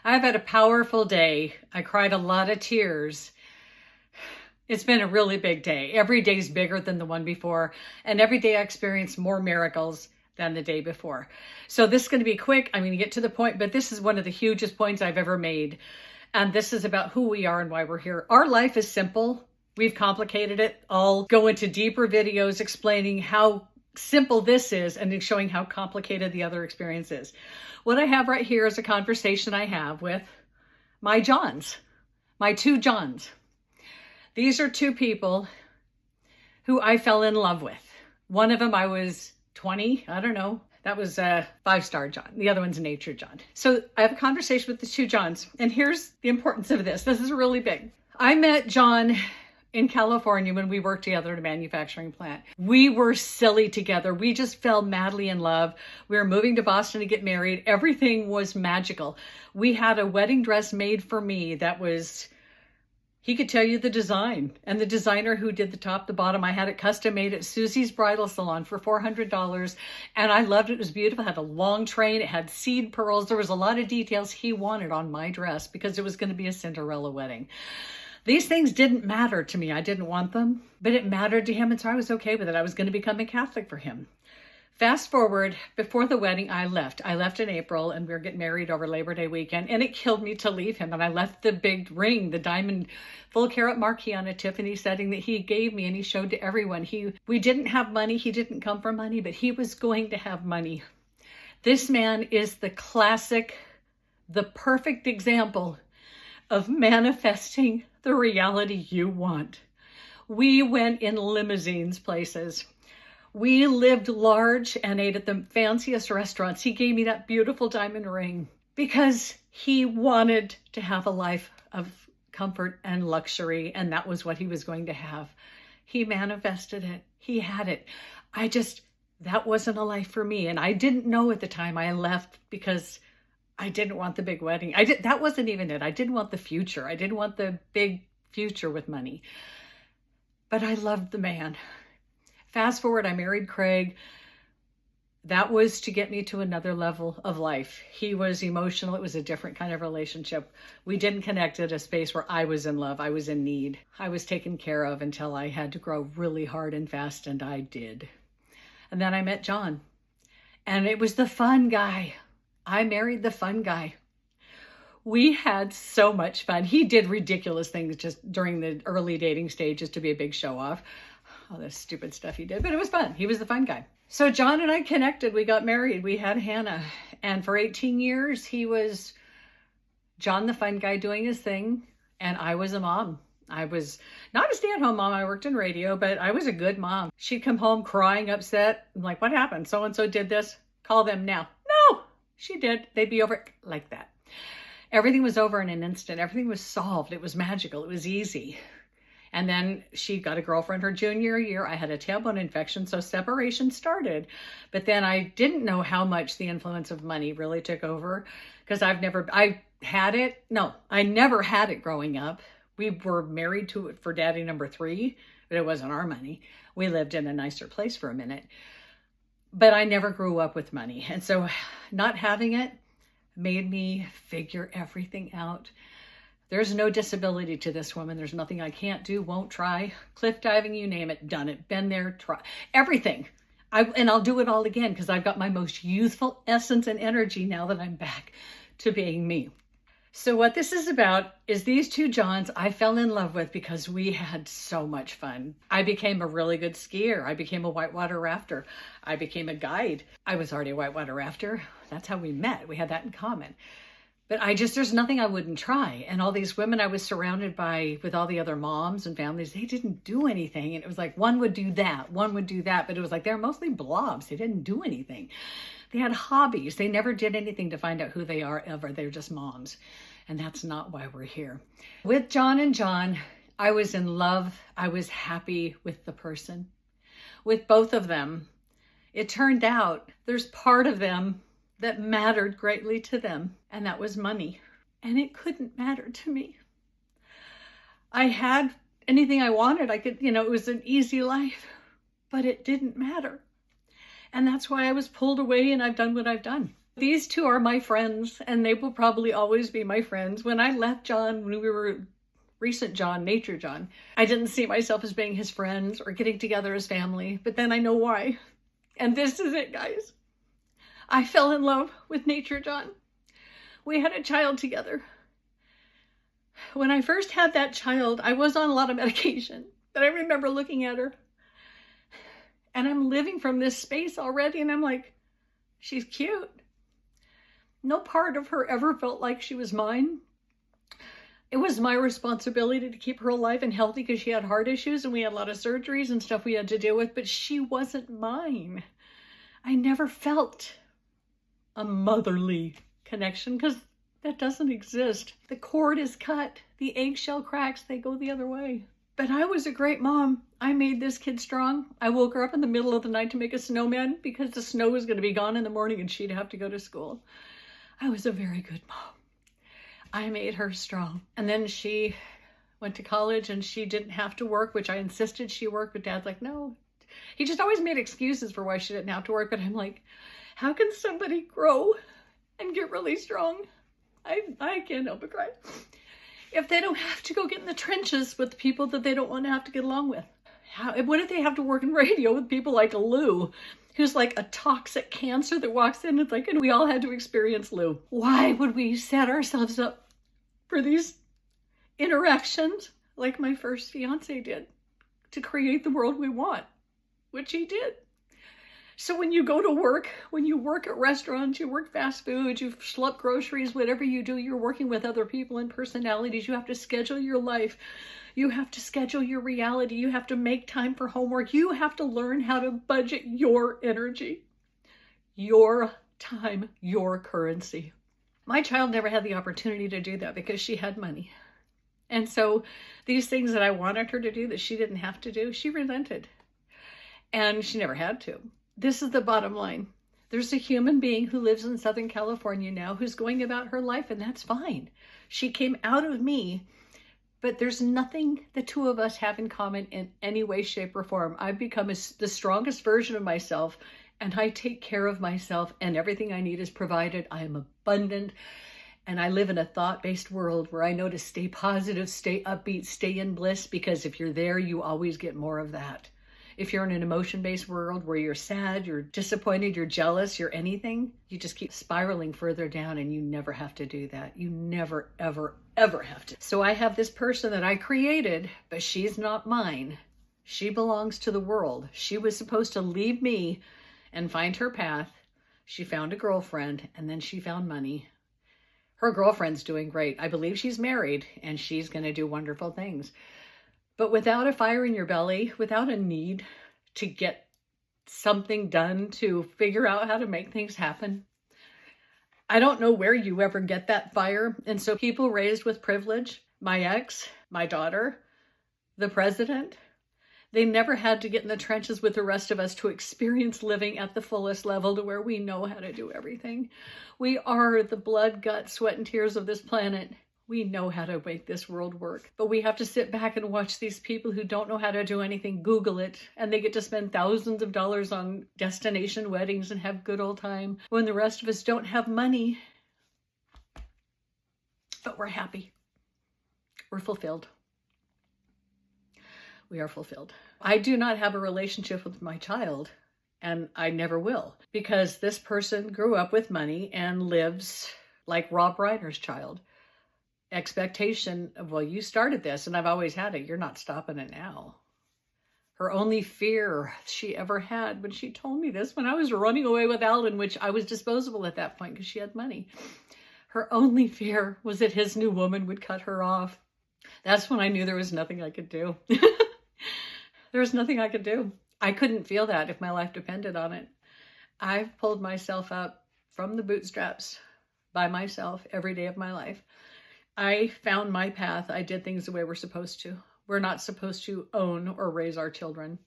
I've had a powerful day. I cried a lot of tears. It's been a really big day. Every day's bigger than the one before, and every day I experience more miracles than the day before. So this is going to be quick. I'm going to get to the point, but this is one of the hugest points I've ever made. And this is about who we are and why we're here. Our life is simple. We've complicated it. I'll go into deeper videos explaining how simple this is and showing how complicated the other experience is. What I have right here is a conversation I have with my Johns, my two Johns. These are two people who I fell in love with. One of them I was 20, I don't know. That was a 5-star John. The other one's a nature John. So I have a conversation with the two Johns. And here's the importance of this. This is really big. I met John in California when we worked together at a manufacturing plant. We were silly together. We just fell madly in love. We were moving to Boston to get married. Everything was magical. We had a wedding dress made for me that was, he could tell you the design. And the designer who did the top to bottom, I had it custom made at Susie's Bridal Salon for $400. And I loved it. It was beautiful. It had a long train. It had seed pearls. There was a lot of details he wanted on my dress because it was going to be a Cinderella wedding. These things didn't matter to me. I didn't want them, but it mattered to him. And so I was okay with it. I was going to become a Catholic for him. Fast forward, before the wedding, I left. I left in April and we were getting married over Labor Day weekend, and it killed me to leave him. And I left the big ring, the diamond full carat marquee on a Tiffany setting that he gave me and he showed to everyone. We didn't have money. He didn't come for money, but he was going to have money. This man is the classic, the perfect example of manifesting the reality you want. We went in limousines places. We lived large and ate at the fanciest restaurants. He gave me that beautiful diamond ring because he wanted to have a life of comfort and luxury, and that was what he was going to have. He manifested it. He had it. That wasn't a life for me. And I didn't know at the time. I left because I didn't want the big wedding. That wasn't even it. I didn't want the future. I didn't want the big future with money. But I loved the man. Fast forward, I married Craig. That was to get me to another level of life. He was emotional. It was a different kind of relationship. We didn't connect at a space where I was in love. I was in need. I was taken care of until I had to grow really hard and fast, and I did. And then I met John. And it was the fun guy. I married the fun guy. We had so much fun. He did ridiculous things just during the early dating stages to be a big show off. All this stupid stuff he did, but it was fun. He was the fun guy. So John and I connected. We got married. We had Hannah. And for 18 years, he was John the fun guy doing his thing. And I was a mom. I was not a stay-at-home mom. I worked in radio, but I was a good mom. She'd come home crying, upset. I'm like, what happened? So-and-so did this. Call them now. No, she did. They'd be over like that. Everything was over in an instant. Everything was solved. It was magical. It was easy. And then she got a girlfriend her junior year. I had a tailbone infection, so separation started. But then I didn't know how much the influence of money really took over because I never had it growing up. We were married to it for daddy number 3, but it wasn't our money. We lived in a nicer place for a minute. But I never grew up with money. And so not having it made me figure everything out. There's no disability to this woman. There's nothing I can't do, won't try. Cliff diving, you name it, done it, been there, try everything. And I'll do it all again because I've got my most youthful essence and energy now that I'm back to being me. So what this is about is these two Johns I fell in love with because we had so much fun. I became a really good skier. I became a whitewater rafter. I became a guide. I was already a whitewater rafter. That's how we met. We had that in common. But there's nothing I wouldn't try. And all these women I was surrounded by with all the other moms and families, they didn't do anything. And it was like, one would do that, one would do that. But it was like, they're mostly blobs. They didn't do anything. They had hobbies. They never did anything to find out who they are ever. They're just moms. And that's not why we're here. With John and John, I was in love. I was happy with the person. With both of them, it turned out there's part of them that mattered greatly to them, and that was money. And it couldn't matter to me. I had anything I wanted. I could, it was an easy life, but it didn't matter. And that's why I was pulled away and I've done what I've done. These two are my friends, and they will probably always be my friends. When I left John, when we were recent John, Nature John, I didn't see myself as being his friends or getting together as family, but then I know why. And this is it, guys. I fell in love with Nature John. We had a child together. When I first had that child, I was on a lot of medication, but I remember looking at her, and I'm living from this space already, and I'm like, she's cute. No part of her ever felt like she was mine. It was my responsibility to keep her alive and healthy because she had heart issues and we had a lot of surgeries and stuff we had to deal with, but she wasn't mine. I never felt a motherly connection because that doesn't exist. The cord is cut. The eggshell cracks. They go the other way. But I was a great mom. I made this kid strong. I woke her up in the middle of the night to make a snowman because the snow was going to be gone in the morning and she'd have to go to school. I was a very good mom. I made her strong. And then she went to college and she didn't have to work, which I insisted she work, but Dad's like, no. He just always made excuses for why she didn't have to work. But I'm like, how can somebody grow and get really strong? I can't help but cry. If they don't have to go get in the trenches with the people that they don't want to have to get along with. What if they have to work in radio with people like Lou, who's like a toxic cancer that walks in? It's like, and we all had to experience Lou. Why would we set ourselves up for these interactions like my first fiance did to create the world we want, which he did? So when you go to work, when you work at restaurants, you work fast food, you schlep groceries, whatever you do, you're working with other people and personalities. You have to schedule your life. You have to schedule your reality. You have to make time for homework. You have to learn how to budget your energy, your time, your currency. My child never had the opportunity to do that because she had money. And so these things that I wanted her to do that she didn't have to do, she resented. And she never had to. This is the bottom line. There's a human being who lives in Southern California now who's going about her life, and that's fine. She came out of me, but there's nothing the two of us have in common in any way, shape, or form. I've become the strongest version of myself, and I take care of myself, and everything I need is provided. I am abundant, and I live in a thought-based world where I know to stay positive, stay upbeat, stay in bliss, because if you're there, you always get more of that. If you're in an emotion-based world where you're sad, you're disappointed, you're jealous, you're anything, you just keep spiraling further down, and you never have to do that. You never, ever, ever have to. So I have this person that I created, but she's not mine. She belongs to the world. She was supposed to leave me and find her path. She found a girlfriend, and then she found money. Her girlfriend's doing great. I believe she's married, and she's going to do wonderful things. But without a fire in your belly, without a need to get something done to figure out how to make things happen, I don't know where you ever get that fire. And so people raised with privilege, my ex, my daughter, the president, they never had to get in the trenches with the rest of us to experience living at the fullest level to where we know how to do everything. We are the blood, gut, sweat, and tears of this planet. We know how to make this world work, but we have to sit back and watch these people who don't know how to do anything, Google it, and they get to spend thousands of dollars on destination weddings and have good old time when the rest of us don't have money, but we're happy. We're fulfilled. We are fulfilled. I do not have a relationship with my child, and I never will, because this person grew up with money and lives like Rob Reiner's child. Expectation of, well, you started this and I've always had it. You're not stopping it now. Her only fear she ever had when she told me this, when I was running away with Alden, which I was disposable at that point because she had money. Her only fear was that his new woman would cut her off. That's when I knew there was nothing I could do. There was nothing I could do. I couldn't feel that if my life depended on it. I've pulled myself up from the bootstraps by myself every day of my life. I found my path. I did things the way we're supposed to. We're not supposed to own or raise our children.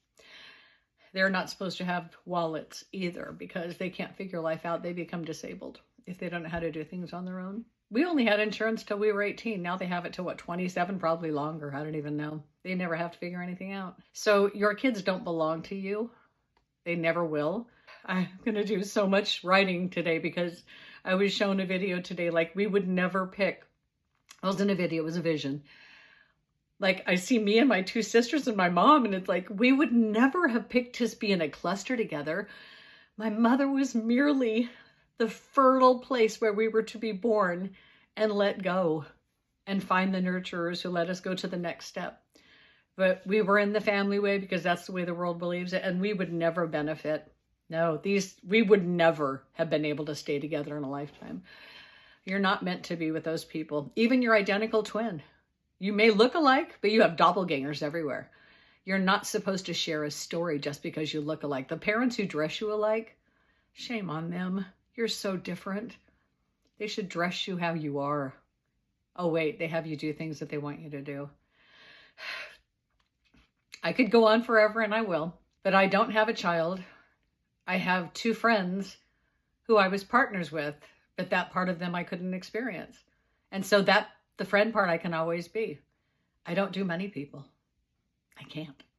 They're not supposed to have wallets either because they can't figure life out. They become disabled if they don't know how to do things on their own. We only had insurance till we were 18. Now they have it till, 27, probably longer. I don't even know. They never have to figure anything out. So your kids don't belong to you. They never will. I'm going to do so much writing today because I was shown a video today, like we would never pick. It wasn't a video, it was a vision. Like I see me and my two sisters and my mom, and it's like, we would never have picked to be in a cluster together. My mother was merely the fertile place where we were to be born and let go and find the nurturers who let us go to the next step. But we were in the family way because that's the way the world believes it, and we would never benefit. No, we would never have been able to stay together in a lifetime. You're not meant to be with those people. Even your identical twin. You may look alike, but you have doppelgangers everywhere. You're not supposed to share a story just because you look alike. The parents who dress you alike, shame on them. You're so different. They should dress you how you are. Oh wait, they have you do things that they want you to do. I could go on forever, and I will, but I don't have a child. I have two friends who I was partners with, but that part of them I couldn't experience. And so the friend part I can always be. I don't do many people. I can't.